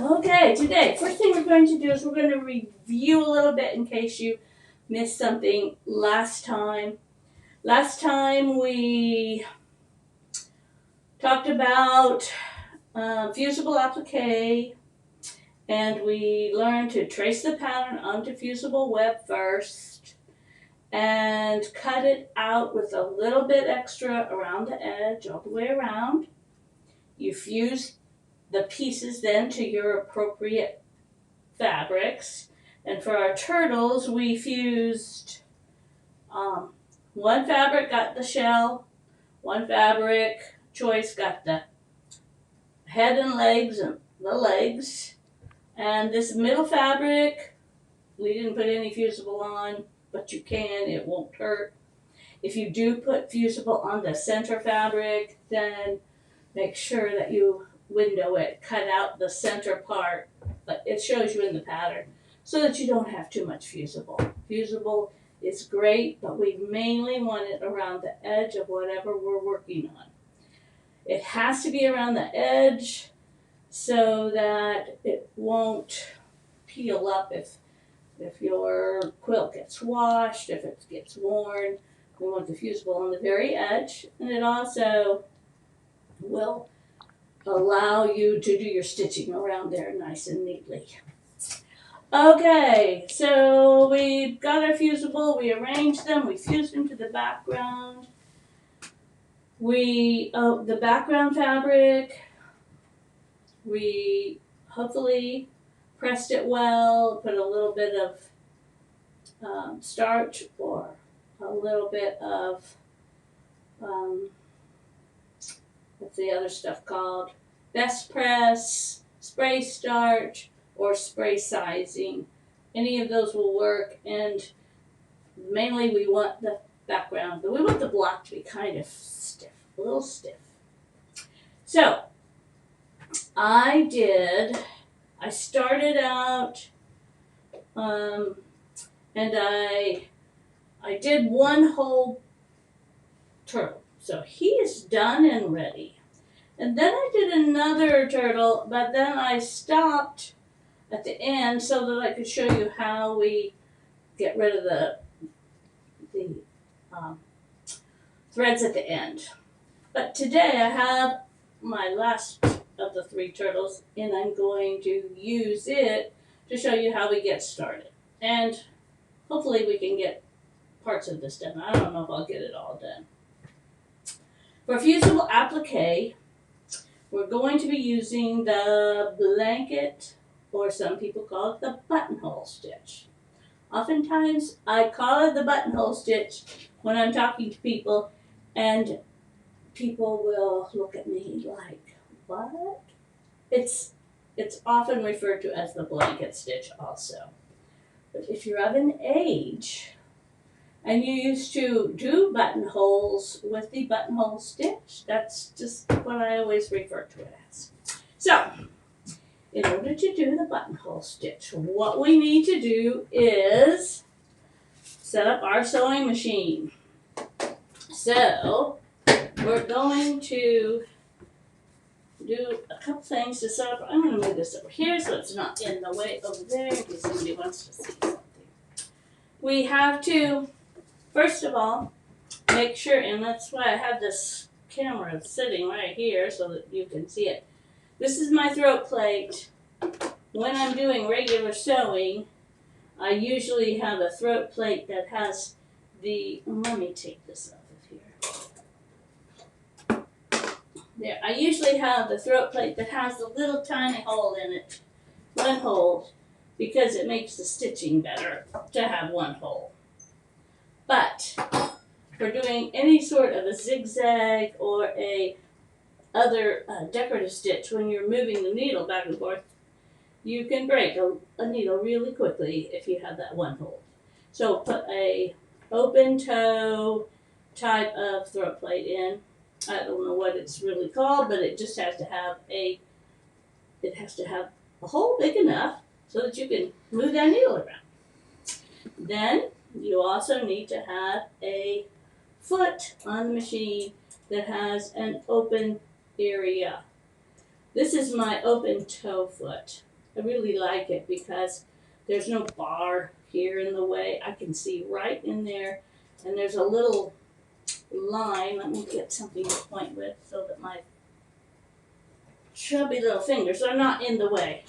Okay, today, first thing we're going to do is we're going to review a little bit in case you missed something last time. Last time we talked about fusible applique, and we learned to trace the pattern onto fusible web first and cut it out with a little bit extra around the edge, all the way around. You fuse the pieces then to your appropriate fabrics. And for our turtles, we fused one fabric got the shell, one fabric choice got the head and legs and the legs. And this middle fabric, we didn't put any fusible on, but you can, it won't hurt. If you do put fusible on the center fabric, then make sure that you window it, cut out the center part, but it shows you in the pattern so that you don't have too much fusible. Fusible is great, but we mainly want it around the edge of whatever we're working on. It has to be around the edge so that it won't peel up if your quilt gets washed, if it gets worn. We want the fusible on the very edge, and it also will allow you to do your stitching around there nice and neatly. Okay, so we've got our fusible, we arranged them, we fused them to the background. The background fabric, we hopefully pressed it well, put a little bit of starch or a little bit of, what's the other stuff called? Best press, spray starch, or spray sizing. Any of those will work, and mainly we want the background, but we want the block to be kind of stiff, a little stiff. So, I started out, and I did one whole turtle. So he is done and ready. And then I did another turtle, but then I stopped at the end so that I could show you how we get rid of the threads at the end. But today I have my last of the 3 turtles, and I'm going to use it to show you how we get started. And hopefully we can get parts of this done. I don't know if I'll get it all done. For fusible applique, we're going to be using the blanket, or some people call it the buttonhole stitch. Oftentimes, I call it the buttonhole stitch when I'm talking to people, and people will look at me like, what? It's often referred to as the blanket stitch also. But if you're of an age and you used to do buttonholes with the buttonhole stitch, that's just what I always refer to it as. So, in order to do the buttonhole stitch, what we need to do is set up our sewing machine. So, we're going to do a couple things to set up. I'm going to move this over here so it's not in the way over there in case somebody wants to see something. We have to, first of all, make sure, and that's why I have this camera sitting right here so that you can see it. This is my throat plate. When I'm doing regular sewing, I usually have a throat plate that has let me take this off of here. There, I usually have the throat plate that has the little tiny hole in it, one hole, because it makes the stitching better to have one hole. But for doing any sort of a zigzag or a other decorative stitch, when you're moving the needle back and forth, you can break a needle really quickly if you have that one hole. So put a open toe type of throat plate in. I don't know what it's really called, but it just has to have a hole big enough so that you can move that needle around. Then you also need to have a foot on the machine that has an open area. This is my open toe foot. I really like it because there's no bar here in the way. I can see right in there, and there's a little line. Let me get something to point with so that my chubby little fingers are not in the way.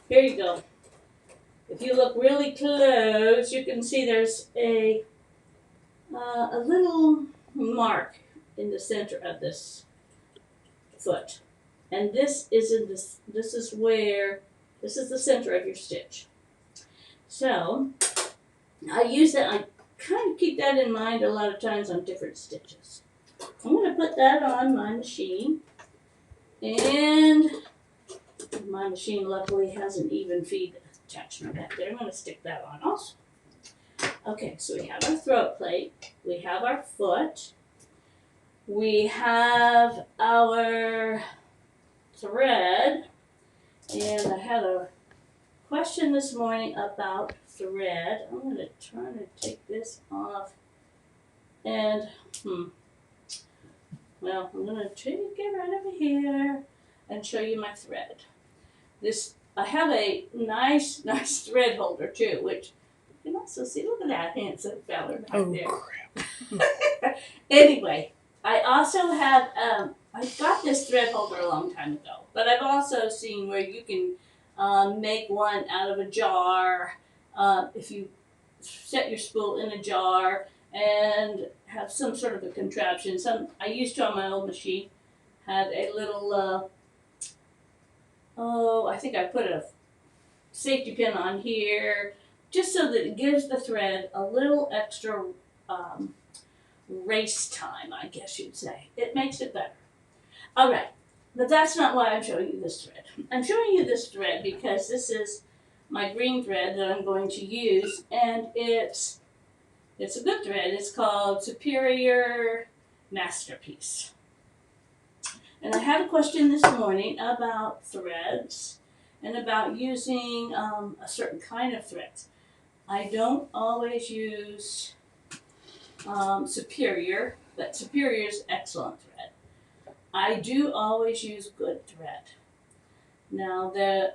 Here you go. If you look really close, you can see there's a little mark in the center of this foot, and this is the center of your stitch. So I use that. I kind of keep that in mind a lot of times on different stitches. I'm going to put that on my machine, and my machine luckily has an even feed attachment back there. I'm going to stick that on also. Okay, so we have our throat plate, we have our foot, we have our thread, and I had a question this morning about thread. I'm going to try to take this off, and well, I'm going to take it right over here and show you my thread. I have a nice thread holder too, which you can also see. Look at that handsome fella back there. Crap. Anyway, I also have, I got this thread holder a long time ago, but I've also seen where you can make one out of a jar. If you set your spool in a jar and have some sort of a contraption. I used to on my old machine, had a little, I think I put a safety pin on here, just so that it gives the thread a little extra race time, I guess you'd say. It makes it better. All right, but that's not why I'm showing you this thread. I'm showing you this thread because this is my green thread that I'm going to use, and it's a good thread. It's called Superior Masterpiece. And I had a question this morning about threads and about using a certain kind of threads. I don't always use Superior, but Superior is excellent thread. I do always use good thread. Now the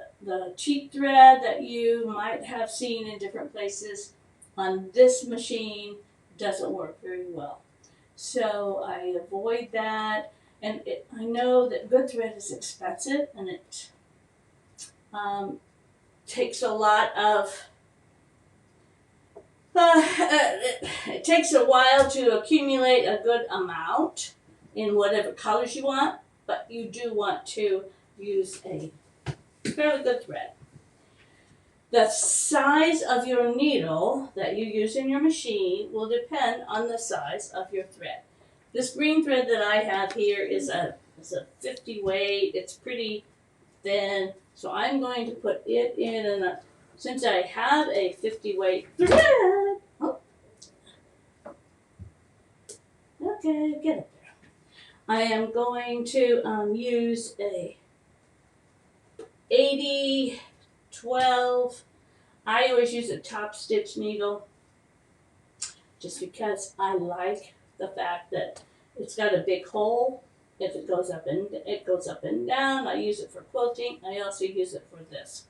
cheap thread that you might have seen in different places on this machine doesn't work very well. So I avoid that. And I know that good thread is expensive, and it takes a lot of, it takes a while to accumulate a good amount in whatever colors you want, but you do want to use a fairly good thread. The size of your needle that you use in your machine will depend on the size of your thread. This green thread that I have here is a 50 weight. It's pretty thin, so I'm going to put it in, and since I have a 50 weight thread, okay, get it there. I am going to use a 80-12. I always use a top stitch needle just because I like the fact that it's got a big hole. If it goes up and down. I use it for quilting. I also use it for this.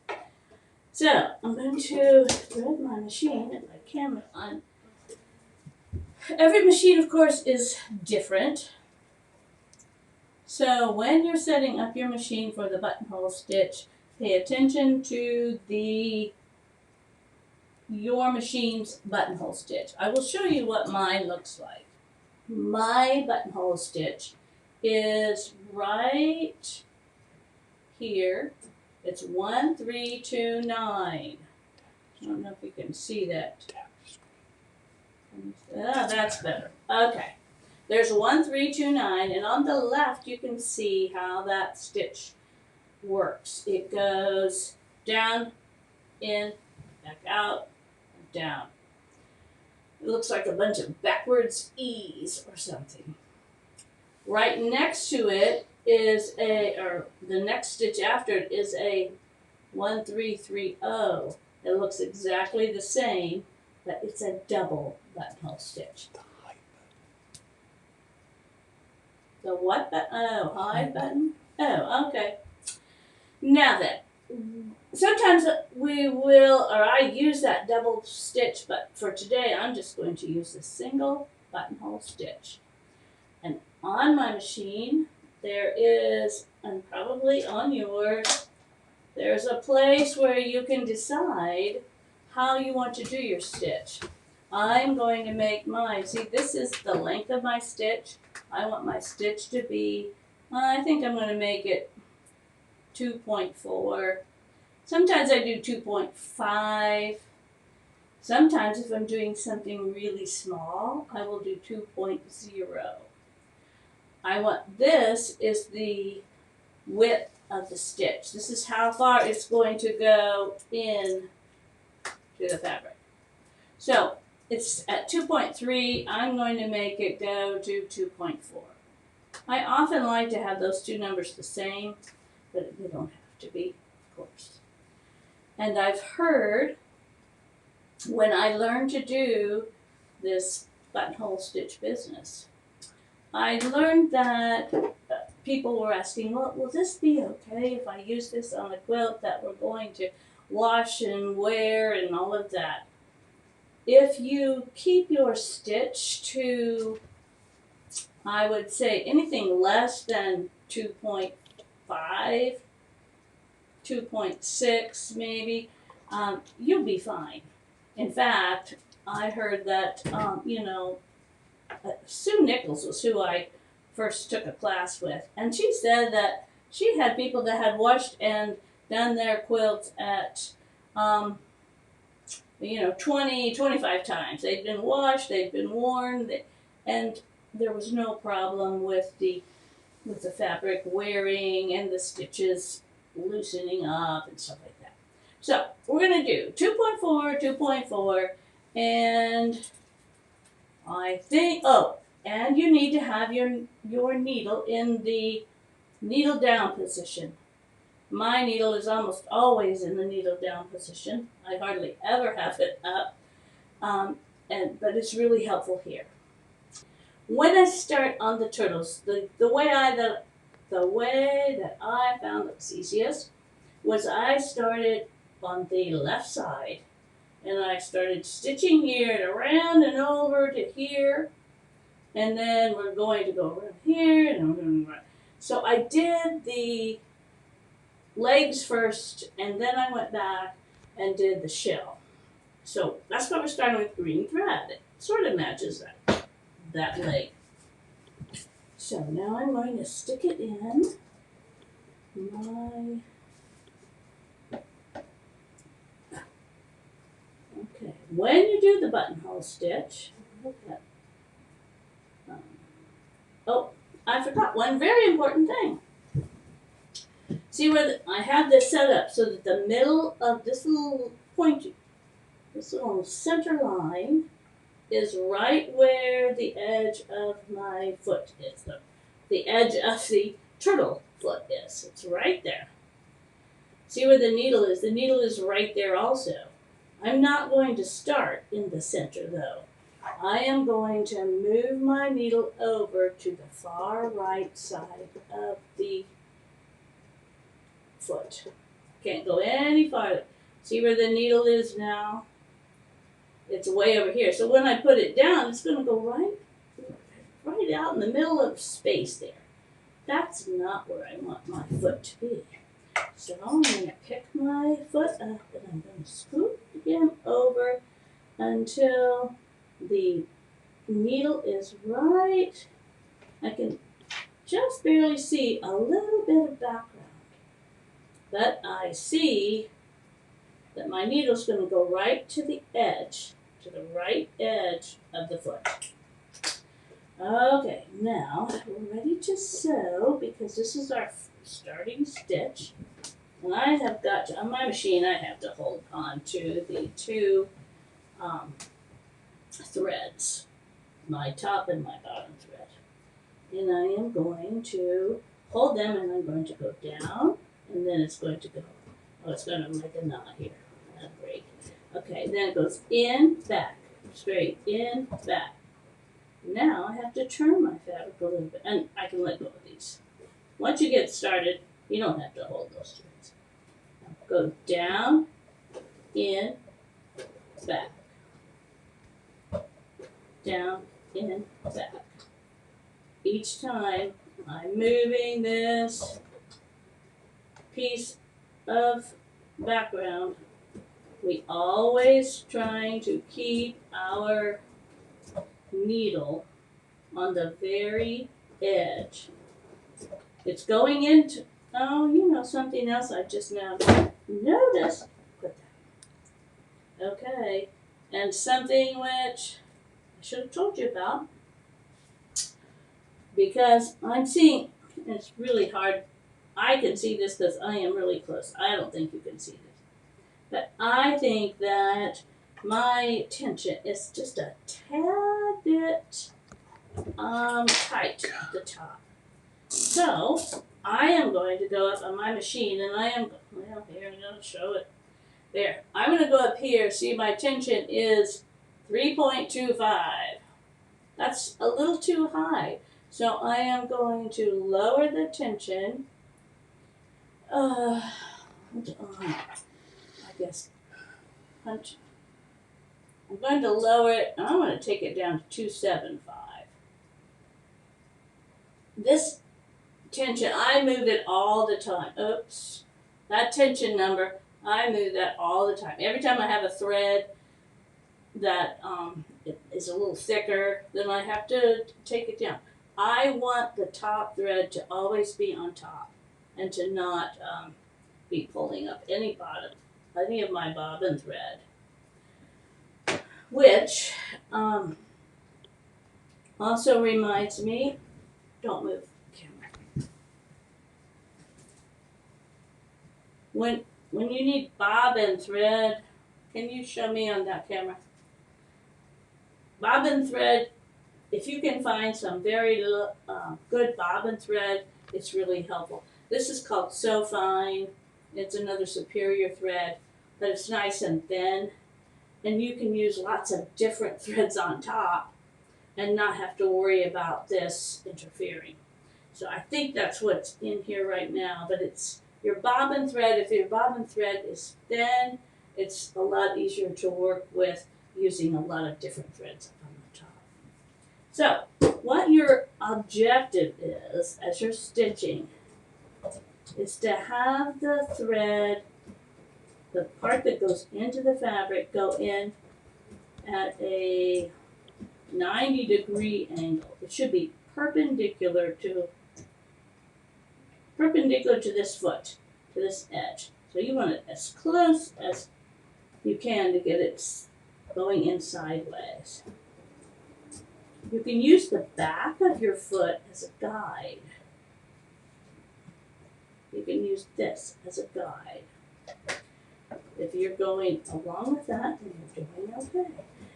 So I'm going to thread my machine and my camera on. Every machine, of course, is different. So when you're setting up your machine for the buttonhole stitch, pay attention to your machine's buttonhole stitch. I will show you what mine looks like. My buttonhole stitch is right here. It's 1, 3, 2, 9. I don't know if you can see that. That's better. Okay. There's 1, 3, 2, 9, and on the left you can see how that stitch works. It goes down, in, back out, down. It looks like a bunch of backwards E's or something. Right next to it is the next stitch after it is a 1, 3, 3, 0. It looks exactly the same, but it's a double buttonhole stitch. The what button? Oh, hide button? Oh, okay. Now then, Sometimes we will, or I use that double stitch, but for today I'm just going to use the single buttonhole stitch. And on my machine, there is, and probably on yours, there's a place where you can decide how you want to do your stitch. I'm going to make mine, see this is the length of my stitch. I want my stitch to be, I think I'm going to make it 2.4. Sometimes I do 2.5. Sometimes if I'm doing something really small, I will do 2.0. I want, this is the width of the stitch. This is how far it's going to go in to the fabric. So it's at 2.3, I'm going to make it go to 2.4. I often like to have those two numbers the same, but they don't have to be, of course. And I've heard, when I learned to do this buttonhole stitch business, I learned that people were asking, well, will this be okay if I use this on a quilt that we're going to wash and wear and all of that? If you keep your stitch to, I would say, anything less than 2.5, 2.6 maybe, you'll be fine. In fact, I heard that, Sue Nichols was who I first took a class with, and she said that she had people that had washed and done their quilts at, 20, 25 times. They'd been washed, they'd been worn, and there was no problem with the fabric wearing and the stitches loosening up and stuff like that. So we're going to do 2.4, 2.4, and I think, and you need to have your needle in the needle down position. My needle is almost always in the needle down position. I hardly ever have it up, but it's really helpful here. When I start on the turtles, the way that I found it was easiest was I started on the left side, and I started stitching here and around and over to here, and then we're going to go around here and around. So I did the legs first, and then I went back and did the shell. So that's why we're starting with green thread. It sort of matches that leg. So now I'm going to stick it in my, okay, when you do the buttonhole stitch, I forgot one very important thing. See where I have this set up so that the middle of this little pointy, this little center line is right where the edge of my foot is. The edge of the turtle foot is. It's right there. See where the needle is? The needle is right there also. I'm not going to start in the center though. I am going to move my needle over to the far right side of the foot. Can't go any farther. See where the needle is now? It's way over here. So when I put it down, it's going to go right out in the middle of space there. That's not where I want my foot to be. So I'm going to pick my foot up and I'm going to scoot him over until the needle is right. I can just barely see a little bit of background. But I see that my needle's going to go right to the edge, to the right edge of the foot. Okay, now we're ready to sew because this is our starting stitch. And I have got to, on my machine, I have to hold on to the two threads, my top and my bottom thread. And I am going to hold them and I'm going to go down and then it's going to go, it's going to make a knot here. Great. Okay, then it goes in, back, straight, in, back. Now I have to turn my fabric a little bit, and I can let go of these. Once you get started, you don't have to hold those threads. go down, in, back, down, in, back. Each time I'm moving this piece of background, we always trying to keep our needle on the very edge. It's going into, oh, you know, something else I just now noticed. Put that. Okay, and something which I should have told you about, because I'm seeing, it's really hard. I can see this because I am really close. I don't think you can see this. But I think that my tension is just a tad bit tight at the top. So I am going to go up on my machine, and I am, well, here I'm going to show it. There. I'm going to go up here. See, my tension is 3.25. That's a little too high. So I am going to lower the tension. I guess punch. I'm going to lower it, and I'm going to take it down to 2.75. This tension, I move it all the time. Oops. That tension number, I move that all the time. Every time I have a thread that it is a little thicker, then I have to take it down. I want the top thread to always be on top and to not be pulling up any of my bobbin thread. Which also reminds me, don't move the camera. When you need bobbin thread, can you show me on that camera? Bobbin thread, if you can find some very good bobbin thread, it's really helpful. This is called So Fine. It's another superior thread, but it's nice and thin. And you can use lots of different threads on top and not have to worry about this interfering. So I think that's what's in here right now, but it's your bobbin thread. If your bobbin thread is thin, it's a lot easier to work with using a lot of different threads up on the top. So what your objective is as you're stitching is to have the thread, the part that goes into the fabric, go in at a 90-degree angle. It should be perpendicular to this foot, to this edge. So you want it as close as you can to get it going in sideways. You can use the back of your foot as a guide. You can use this as a guide. If you're going along with that, then you're doing okay.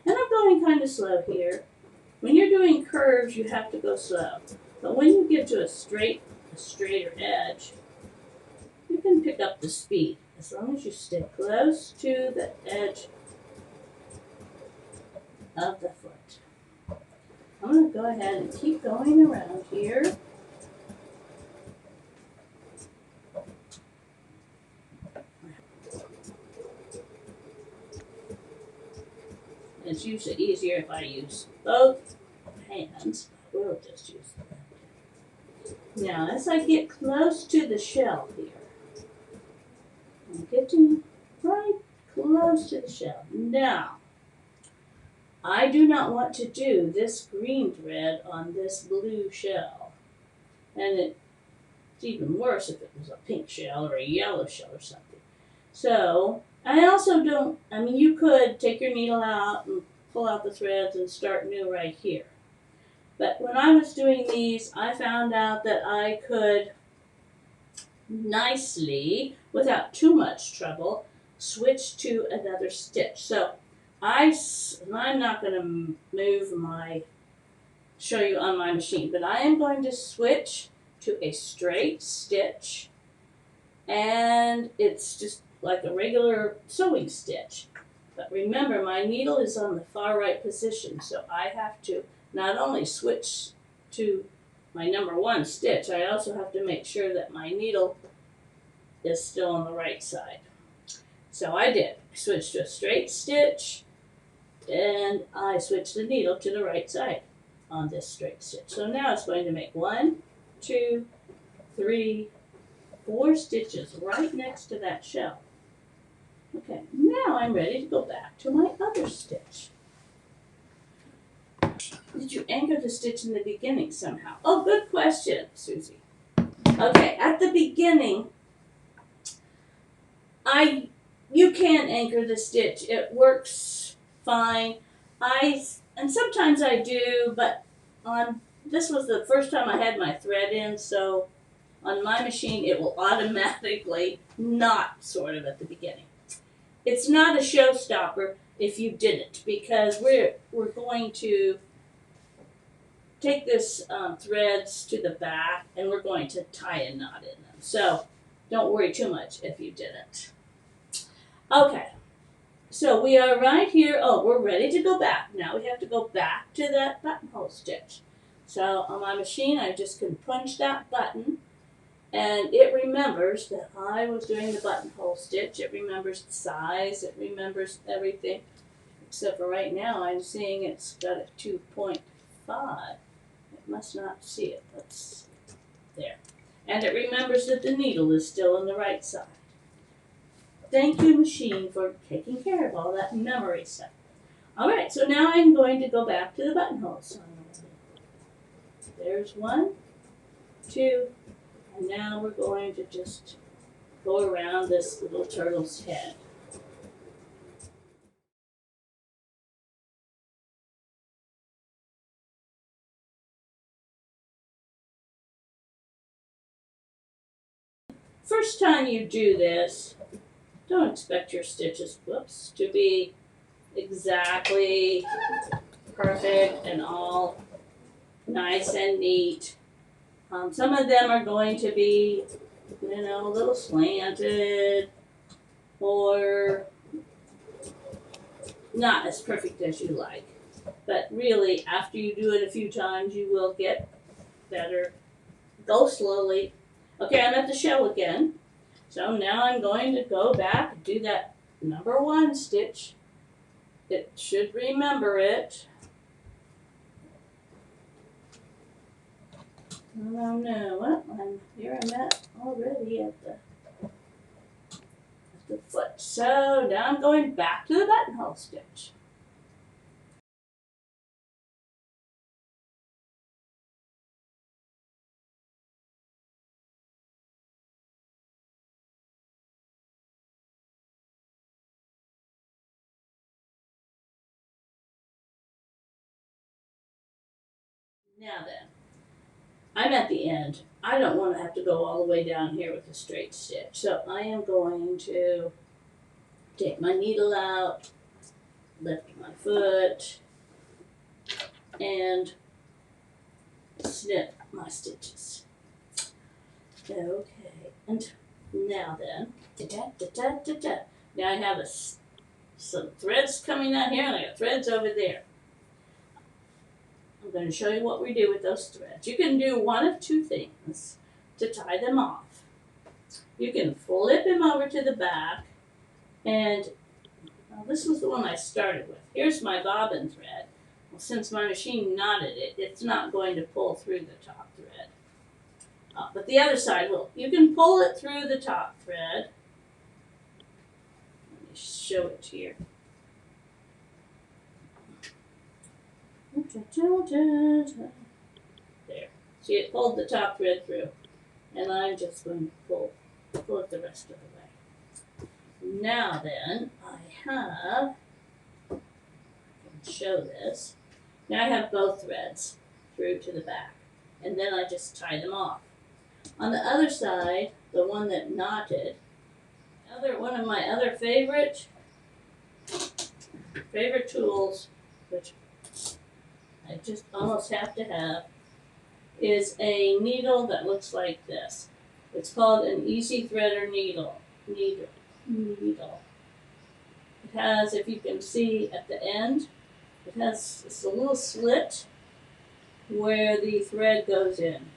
And I'm going kind of slow here. When you're doing curves, you have to go slow. But when you get to a straighter edge, you can pick up the speed as long as you stay close to the edge of the foot. I'm going to go ahead and keep going around here. It's usually easier if I use both hands. We'll just use them. Now, as I get close to the shell here, I'm getting right close to the shell. Now, I do not want to do this green thread on this blue shell. And it's even worse if it was a pink shell or a yellow shell or something. So, I also don't, you could take your needle out and pull out the threads and start new right here. But when I was doing these, I found out that I could nicely, without too much trouble, switch to another stitch. So I'm not going to show you on my machine, but I am going to switch to a straight stitch, and it's just like a regular sewing stitch. But remember, my needle is on the far right position, so I have to not only switch to my number one stitch, I also have to make sure that my needle is still on the right side. So I did. I switched to a straight stitch, and I switched the needle to the right side on this straight stitch. So now it's going to make 1, 2, 3, 4 stitches right next to that shell. Okay, now I'm ready to go back to my other stitch. Did you anchor the stitch in the beginning somehow? Oh, good question, Susie. Okay, at the beginning, you can anchor the stitch. It works fine. And sometimes I do, but this was the first time I had my thread in, so on my machine it will automatically not sort of at the beginning. It's not a showstopper if you didn't, because we're going to take this threads to the back and we're going to tie a knot in them. So don't worry too much if you didn't. Okay, so we are right here. Oh, we're ready to go back. Now we have to go back to that buttonhole stitch. So on my machine, I just can punch that button, and it remembers that I was doing the buttonhole stitch. It remembers the size. It remembers everything, except for right now I'm seeing it's got a 2.5. It must not see it. Let's see. There. And it remembers that the needle is still on the right side. Thank you, machine, for taking care of all that memory stuff. All right, so now I'm going to go back to the buttonholes. There's 1, 2, and now we're going to just go around this little turtle's head. First time you do this, don't expect your stitches, to be exactly perfect and all nice and neat. Some of them are going to be, a little slanted or not as perfect as you like. But really, after you do it a few times, you will get better. Go slowly. Okay, I'm at the shell again. So now I'm going to go back and do that number 1 stitch. It should remember it. Oh no, well, here I'm at already at the foot. So now I'm going back to the buttonhole stitch. Now then, I'm at the end. I don't want to have to go all the way down here with a straight stitch. So I am going to take my needle out, lift my foot, and snip my stitches. Okay, and now then, now I have some threads coming out here, and I got threads over there. I'm going to show you what we do with those threads. You can do one of 2 things to tie them off. You can flip them over to the back, and this was the one I started with. Here's my bobbin thread. Well, since my machine knotted it, it's not going to pull through the top thread. But the other side will. You can pull it through the top thread. Let me show it to you. There. See, it pulled the top thread through. And I'm just going to pull it the rest of the way. Now then, I can show this. Now I have both threads through to the back. And then I just tie them off. On the other side, the one that knotted, one of my other favorite tools, which I just almost have to have, is a needle that looks like this. It's called an easy threader needle. It has, if you can see at the end, it has a little slit where the thread goes in.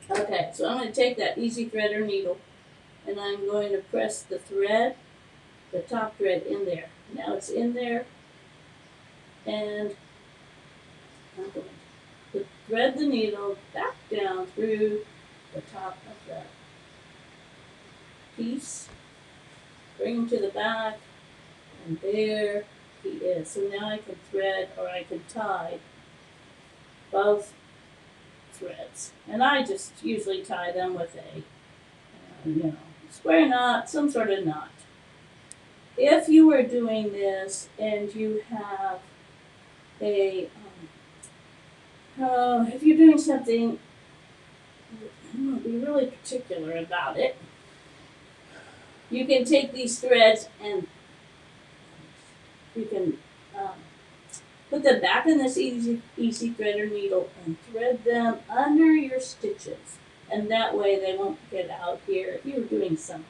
Okay, so I'm going to take that easy threader needle and I'm going to press the thread the top thread in there. Now it's in there, and I'm going to thread the needle back down through the top of the piece, bring him to the back, and there he is. So now I can thread, or I can tie both threads. And I just usually tie them with a, square knot, some sort of knot. If you were doing this and you have a, if you're doing something, be really particular about it. You can take these threads and you can put them back in this easy threader needle and thread them under your stitches. And that way they won't get out here. If you're doing some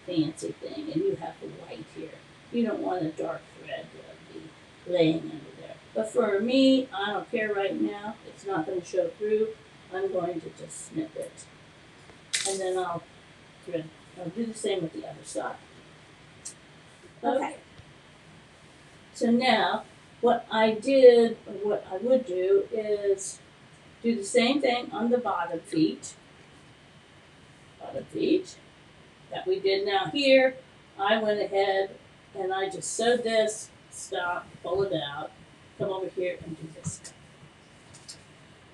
fancy thing and you have the white here, you don't want a dark thread to be laying under there. But for me, I don't care right now. It's not going to show through. I'm going to just snip it. And then I'll thread. I'll do the same with the other side. Okay. So now, what I did, or what I would do, is do the same thing on the bottom feet. That we did now here. I went ahead and I just sewed this, stop, pull it out, come over here and do this.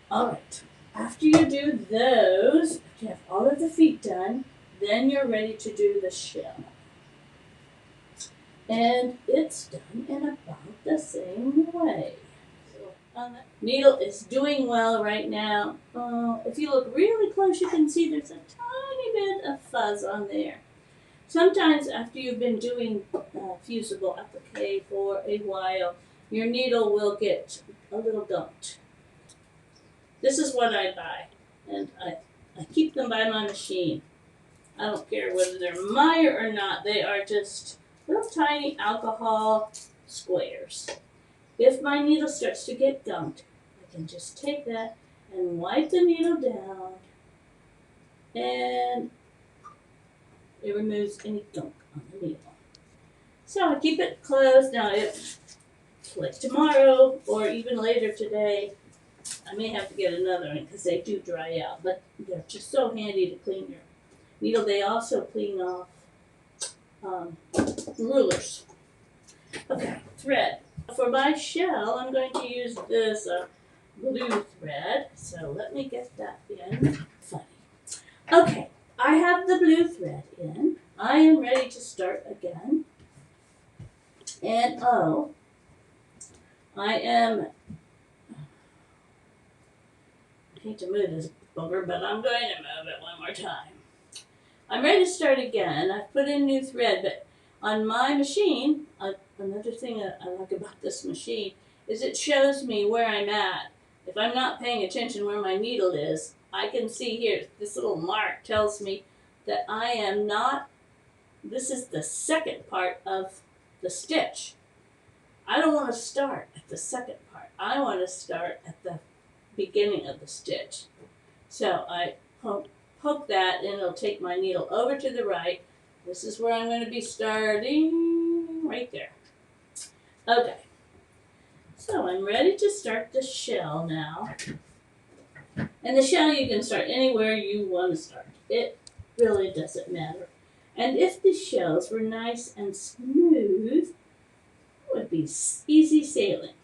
All right. After you do those, after you have all of the feet done, then you're ready to do the shell. And it's done in about the same way. Needle is doing well right now. If you look really close, you can see there's a tiny bit of fuzz on there. Sometimes after you've been doing fusible applique for a while, your needle will get a little gunked. This is what I buy, and I keep them by my machine. I don't care whether they're Meyer or not. They are just little tiny alcohol squares. If my needle starts to get gunked, I can just take that and wipe the needle down, and it removes any gunk on the needle. So I keep it closed. Now, if like tomorrow or even later today, I may have to get another one because they do dry out, but they're just so handy to clean your needle. They also clean off rulers. Okay, thread. For my shell, I'm going to use this blue thread. So let me get that in. Funny. Okay, I have the blue thread in. I am ready to start again. And I hate to move this booger, but I'm going to move it one more time. I'm ready to start again. I've put in new thread, but on my machine, another thing I like about this machine is it shows me where I'm at. If I'm not paying attention where my needle is, I can see here, this little mark tells me that I am not, this is the second part of the stitch. I don't want to start at the second part. I want to start at the beginning of the stitch. So I poke that and it'll take my needle over to the right. This is where I'm going to be starting, right there. Okay, so I'm ready to start the shell now. And the shell you can start anywhere you want to start. It really doesn't matter. And if the shells were nice and smooth, it would be easy sailing.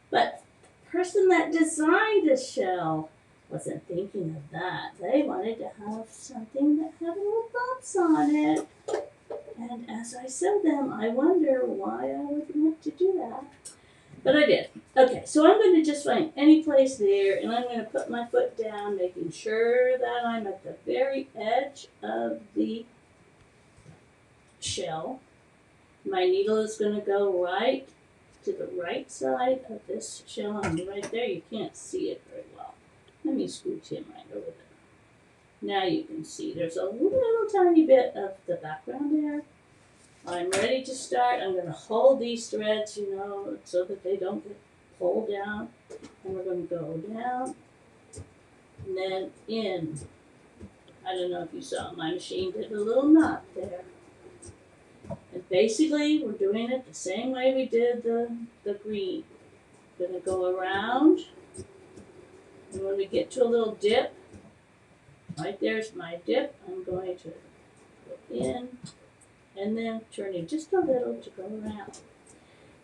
But the person that designed the shell wasn't thinking of that. They wanted to have something that had little bumps on it. And as I sew them, I wonder why I would want to do that. But I did. Okay, so I'm going to just find any place there, and I'm going to put my foot down, making sure that I'm at the very edge of the shell. My needle is going to go right to the right side of this shell. I'm right there. You can't see it very well. Let me scooch him right over there. Now you can see there's a little tiny bit of the background there. I'm ready to start. I'm going to hold these threads, so that they don't get pulled down. And we're going to go down and then in. I don't know if you saw, my machine did a little knot there. And basically, we're doing it the same way we did the green. We're going to go around, and when we get to a little dip, right there's my dip, I'm going to go in, and then turning just a little to go around.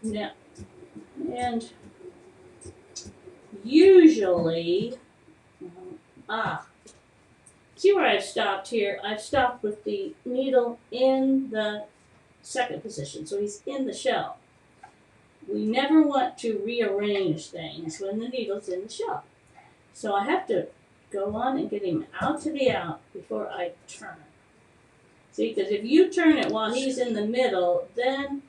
Now, and usually, see where I've stopped here? I've stopped with the needle in the second position, so he's in the shell. We never want to rearrange things when the needle's in the shell. So I have to go on and get him out to the out before I turn. See, because if you turn it while he's in the middle, then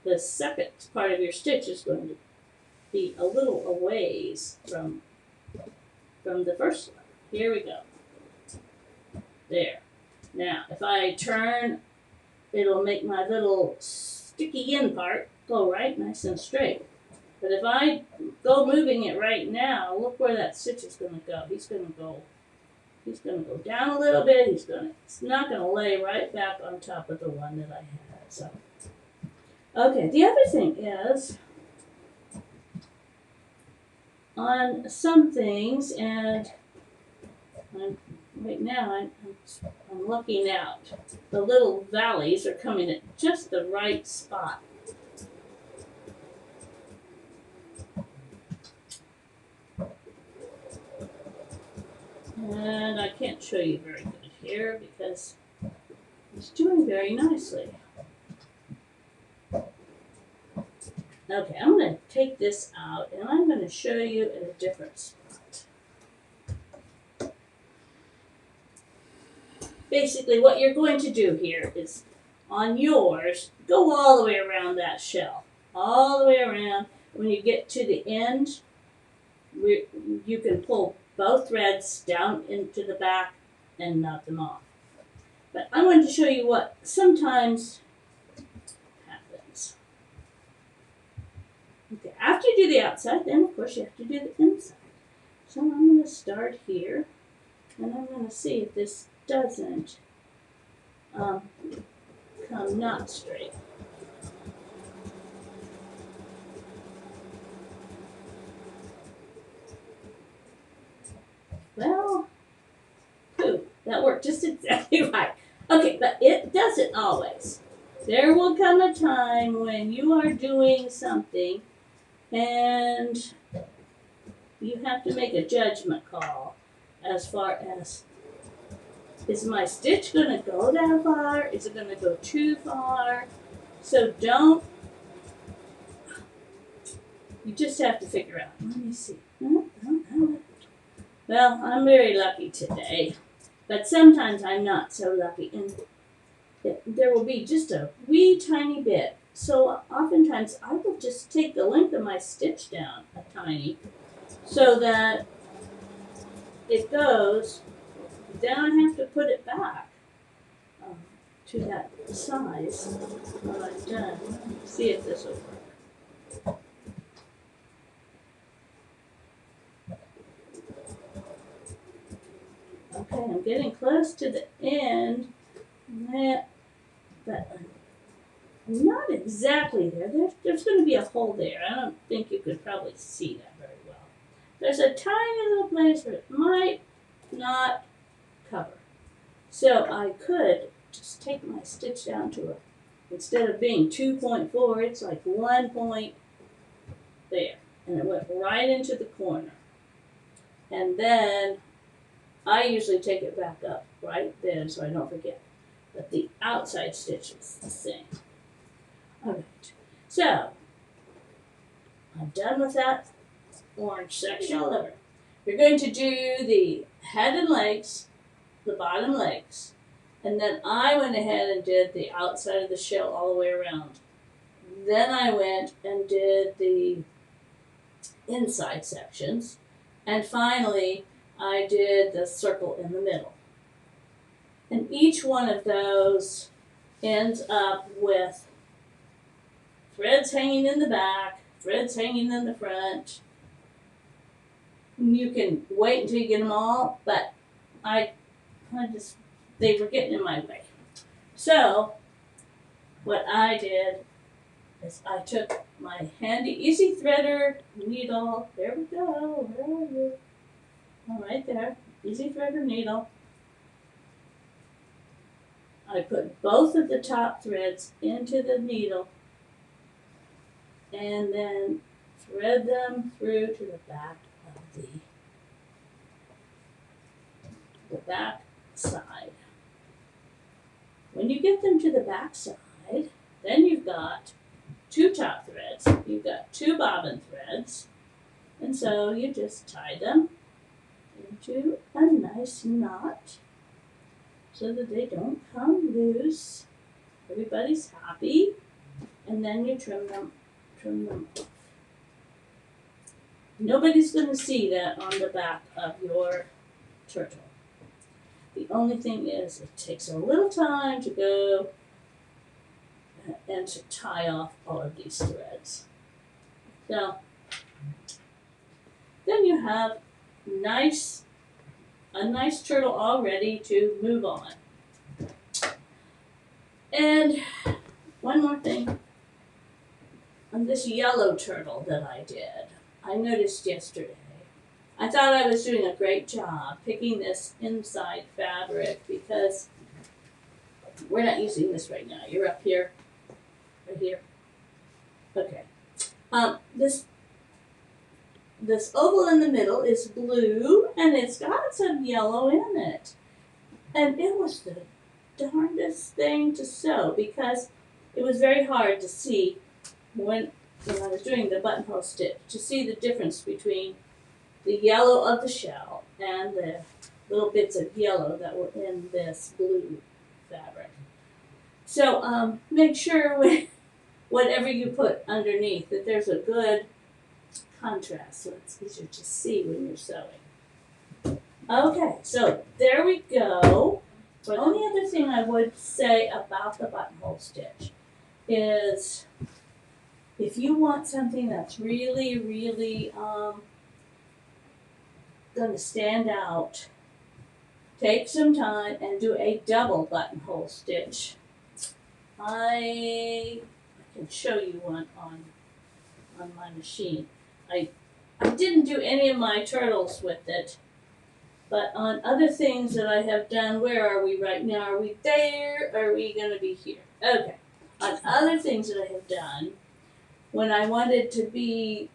the second part of your stitch is going to be a little a ways from the first one. Here we go. There. Now, if I turn, it'll make my little sticky in part go right nice and straight. But if I go moving it right now, look where that stitch is going to go. He's going to go down a little bit. It's not going to lay right back on top of the one that I had. So, okay. The other thing is, on some things, and right now I'm looking out. The little valleys are coming at just the right spot. And I can't show you very good here because it's doing very nicely. Okay, I'm going to take this out and I'm going to show you at a different spot. Basically, what you're going to do here is, on yours, go all the way around that shell. All the way around. When you get to the end, you can pull both threads down into the back and knot them off. But I wanted to show you what sometimes happens. Okay, after you do the outside, then of course you have to do the inside. So I'm going to start here, and I'm going to see if this doesn't come not straight. Well, that worked just exactly right. Okay, but it doesn't always. There will come a time when you are doing something and you have to make a judgment call as far as, is my stitch going to go that far? Is it going to go too far? So you just have to figure out. Let me see. Well, I'm very lucky today, but sometimes I'm not so lucky, and there will be just a wee tiny bit. So oftentimes I will just take the length of my stitch down a tiny so that it goes, then I have to put it back to that size when I'm done. See if this will work. Okay, I'm getting close to the end, but I'm not exactly there. There's going to be a hole there. I don't think you could probably see that very well. There's a tiny little place where it might not cover. So I could just take my stitch down to instead of being 2.4, it's like 1 point there. And it went right into the corner. And then I usually take it back up right then so I don't forget. But the outside stitch is the same. Alright, so I'm done with that orange section. You're going to do the head and legs, the bottom legs, and then I went ahead and did the outside of the shell all the way around. Then I went and did the inside sections, and finally I did the circle in the middle. And each one of those ends up with threads hanging in the back, threads hanging in the front. You can wait until you get them all, but they were getting in my way. So what I did is I took my handy Easy Threader needle. There we go. Where are you? Oh, right there. Easy Threader needle. I put both of the top threads into the needle and then thread them through to the back of the back side. When you get them to the back side, then you've got two top threads, you've got two bobbin threads, and so you just tie them into a nice knot so that they don't come loose. Everybody's happy, and then you trim them off. Nobody's going to see that on the back of your turtle. The only thing is it takes a little time to go and to tie off all of these threads. So then you have a nice turtle all ready to move on. And one more thing. On this yellow turtle that I did, I noticed yesterday, I thought I was doing a great job picking this inside fabric because we're not using this right now. You're up here, right here. Okay. This oval in the middle is blue and it's got some yellow in it. And it was the darndest thing to sew because it was very hard to see when I was doing the buttonhole stitch to see the difference between the yellow of the shell and the little bits of yellow that were in this blue fabric. So make sure whatever you put underneath that there's a good contrast so it's easier to see when you're sewing. Okay, so there we go. The only other thing I would say about the buttonhole stitch is if you want something that's really, really going to stand out, take some time and do a double buttonhole stitch. I can show you one on my machine. I didn't do any of my turtles with it, but on other things that I have done, where are we right now? Are we there? Are we going to be here? Okay. On other things that I have done, when I wanted to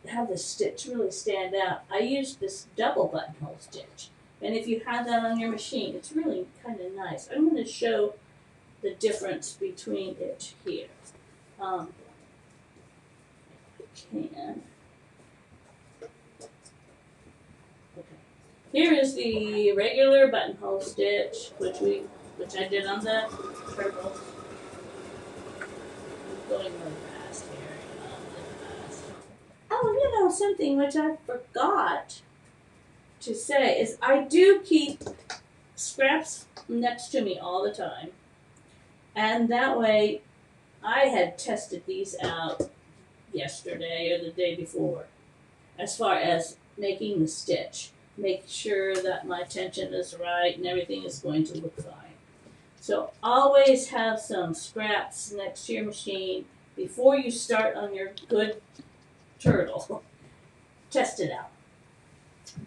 have the stitch really stand out, I used this double buttonhole stitch. And if you have that on your machine, it's really kind of nice. I'm going to show the difference between it here. I can. Okay. Here is the regular buttonhole stitch, which I did on the turtles. I'm going really fast here. Oh, something which I forgot to say is I do keep scraps next to me all the time. And that way, I had tested these out yesterday or the day before as far as making the stitch. Make sure that my tension is right and everything is going to look fine. So always have some scraps next to your machine before you start on your good turtle. Test it out.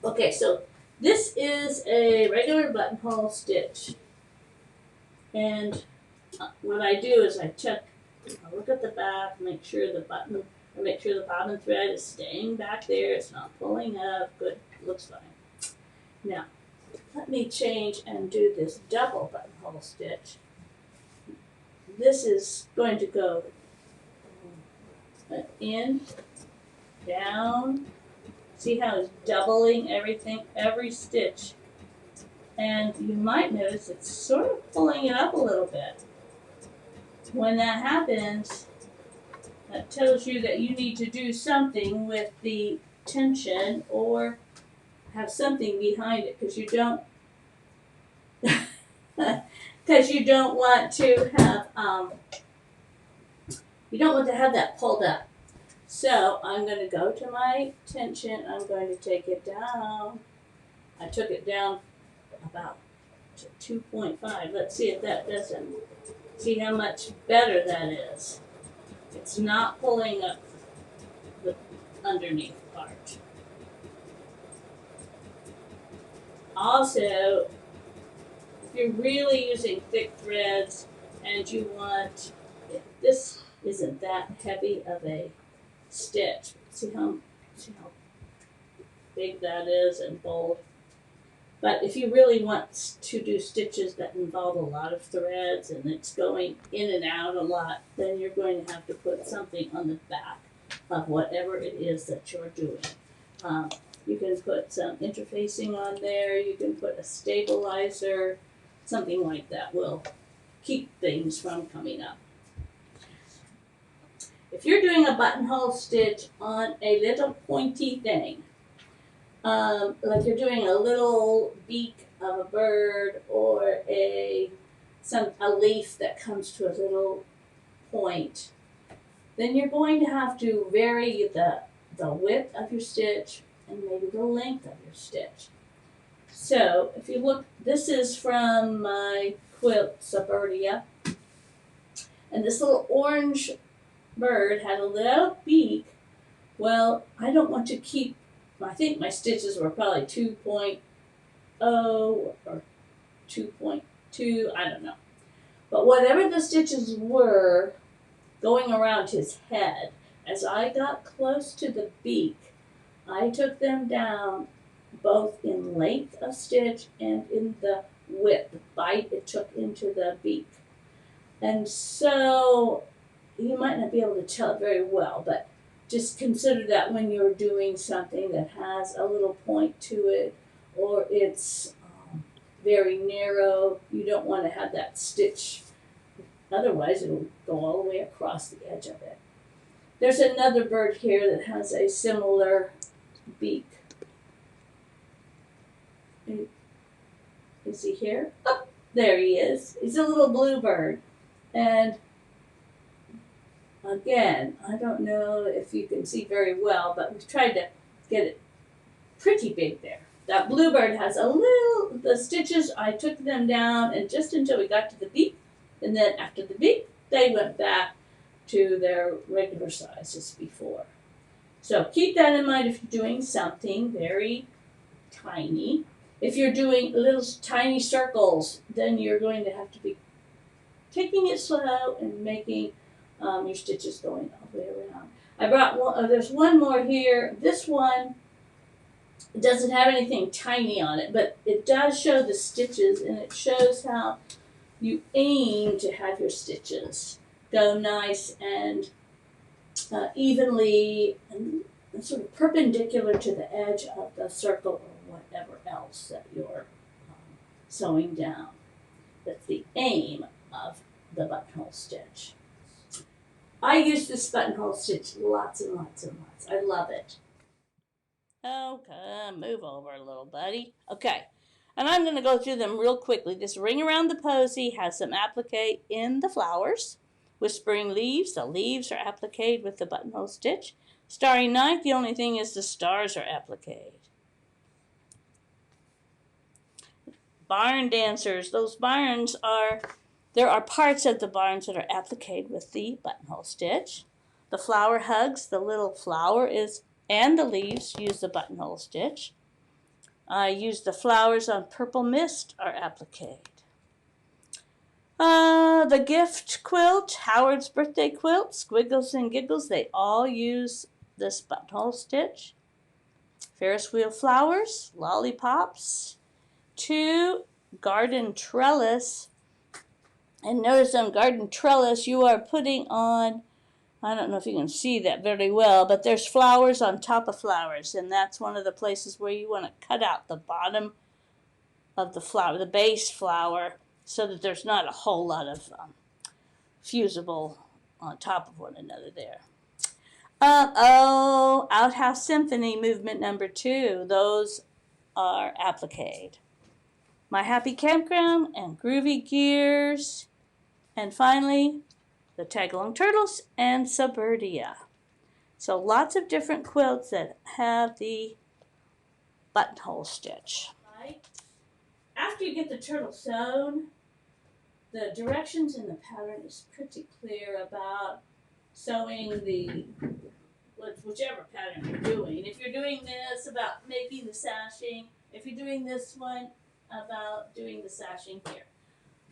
Okay, so this is a regular buttonhole stitch. And what I do is I look at the back, make sure the bobbin thread is staying back there, it's not pulling up, good, looks fine. Now, let me change and do this double buttonhole stitch. This is going to go in, down. See how it's doubling everything, every stitch. And you might notice it's sort of pulling it up a little bit. When that happens, that tells you that you need to do something with the tension or have something behind it because you don't want to have that pulled up. So I'm going to go to my tension. I'm going to take it down. I took it down about to 2.5. Let's see if that doesn't See how much better that is. It's not pulling up the underneath part. Also, if you're really using thick threads and you want, this isn't that heavy of a stitch. See how big that is and bold. But if you really want to do stitches that involve a lot of threads and it's going in and out a lot, then you're going to have to put something on the back of whatever it is that you're doing. You can put some interfacing on there, you can put a stabilizer, something like that will keep things from coming up. If you're doing a buttonhole stitch on a little pointy thing, like you're doing a little beak of a bird or a leaf that comes to a little point, then you're going to have to vary the width of your stitch and maybe the length of your stitch. So if you look, this is from my quilt Suburbia, and this little orange bird had a little beak. Well, I don't want to keep, I think my stitches were probably 2.0 or 2.2, I don't know. But whatever the stitches were going around his head, as I got close to the beak, I took them down both in length of stitch and in the width, the bite it took into the beak. And so you might not be able to tell it very well, but just consider that when you're doing something that has a little point to it or it's very narrow, you don't want to have that stitch. Otherwise, it'll go all the way across the edge of it. There's another bird here that has a similar beak. Is he here? Oh, there he is. He's a little blue bird. And again, I don't know if you can see very well, but we've tried to get it pretty big there. That bluebird has the stitches, I took them down and just until we got to the beak, and then after the beak, they went back to their regular size as before. So keep that in mind if you're doing something very tiny. If you're doing little tiny circles, then you're going to have to be taking it slow and making your stitches going all the way around. I brought one, there's one more here. This one doesn't have anything tiny on it, but it does show the stitches and it shows how you aim to have your stitches go nice and evenly and sort of perpendicular to the edge of the circle or whatever else that you're sewing down. That's the aim of the buttonhole stitch. I use this buttonhole stitch lots and lots and lots. I love it. Okay, move over a little, buddy. Okay, and I'm going to go through them real quickly. This ring around the posy has some applique in the flowers. Whispering leaves, the leaves are appliqued with the buttonhole stitch. Starry night, the only thing is the stars are appliqued. Barn dancers, those barns are, there are parts of the barns that are appliqued with the buttonhole stitch. The flower hugs, the little flower is, and the leaves use the buttonhole stitch. I use the flowers on purple mist are appliqued. The gift quilt, Howard's birthday quilt, Squiggles and Giggles, they all use this buttonhole stitch. Ferris wheel flowers, lollipops, 2 garden trellis. And notice on garden trellis you are putting on, I don't know if you can see that very well, but there's flowers on top of flowers, and that's one of the places where you want to cut out the bottom of the flower, the base flower, so that there's not a whole lot of fusible on top of one another there. Outhouse Symphony movement number 2. Those are appliqued. My Happy Campground and Groovy Gears. And finally, the Tagalong Turtles and Suburbia. So lots of different quilts that have the buttonhole stitch. Right. After you get the turtle sewn, the directions in the pattern is pretty clear about sewing the whichever pattern you're doing. If you're doing this about making the sashing, if you're doing this one about doing the sashing here.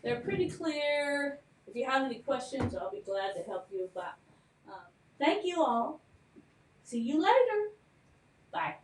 They're pretty clear. If you have any questions, I'll be glad to help you. But thank you all. See you later. Bye.